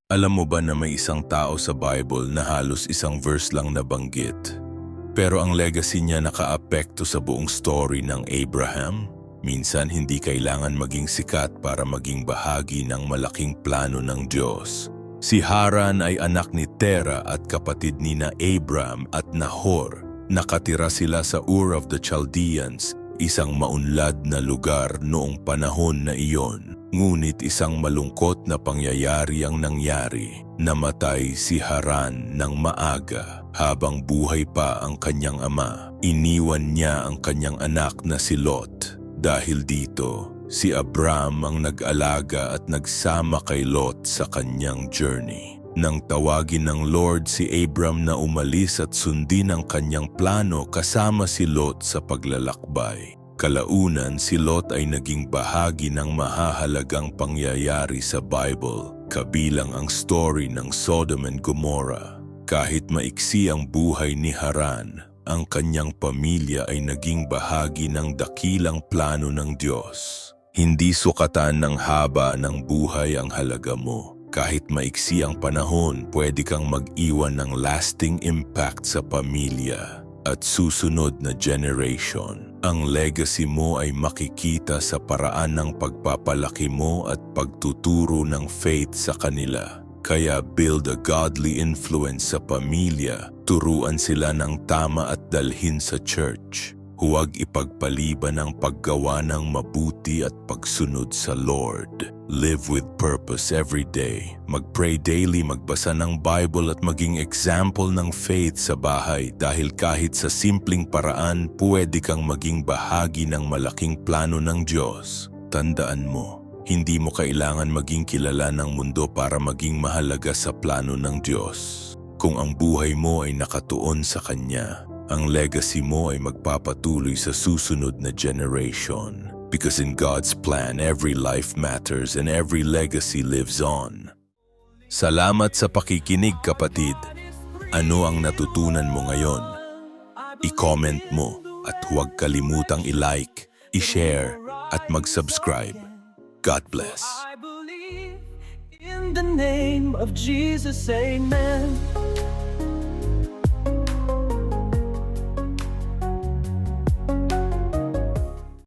Alam mo ba na may isang tao sa Bible na halos isang verse lang nabanggit? Pero ang legacy niya nakaapekto sa buong story ng Abraham? Minsan hindi kailangan maging sikat para maging bahagi ng malaking plano ng Diyos. Si Haran ay anak ni Tera at kapatid ni na Abram at Nahor. Nakatira sila sa Ur of the Chaldeans, isang maunlad na lugar noong panahon na iyon. Ngunit isang malungkot na pangyayari ang nangyari. Namatay si Haran ng maaga habang buhay pa ang kanyang ama. Iniwan niya ang kanyang anak na si Lot. Dahil dito, si Abram ang nag-alaga at nagsama kay Lot sa kanyang journey. Nang tawagin ng Lord si Abram na umalis at sundin ang kanyang plano kasama si Lot sa paglalakbay. Kalaunan si Lot ay naging bahagi ng mahahalagang pangyayari sa Bible, kabilang ang story ng Sodom and Gomorrah. Kahit maiksi ang buhay ni Haran, ang kanyang pamilya ay naging bahagi ng dakilang plano ng Diyos. Hindi sukatan ng haba ng buhay ang halaga mo. Kahit maiksi ang panahon, pwede kang mag-iwan ng lasting impact sa pamilya at susunod na generation. Ang legacy mo ay makikita sa paraan ng pagpapalaki mo at pagtuturo ng faith sa kanila. Kaya build a godly influence sa pamilya, turuan sila ng tama at dalhin sa church. Huwag ipagpaliban ang paggawa ng mabuti at pagsunod sa Lord. Live with purpose every day. Mag-pray daily, magbasa ng Bible at maging example ng faith sa bahay dahil kahit sa simpleng paraan, pwede kang maging bahagi ng malaking plano ng Diyos. Tandaan mo, hindi mo kailangan maging kilala ng mundo para maging mahalaga sa plano ng Diyos. Kung ang buhay mo ay nakatuon sa Kanya, ang legacy mo ay magpapatuloy sa susunod na generation. Because in God's plan, every life matters and every legacy lives on. Salamat sa pakikinig, kapatid. Ano ang natutunan mo ngayon? I-comment mo at huwag kalimutang i-like, i-share at mag-subscribe. God bless. I believe in the name of Jesus, amen.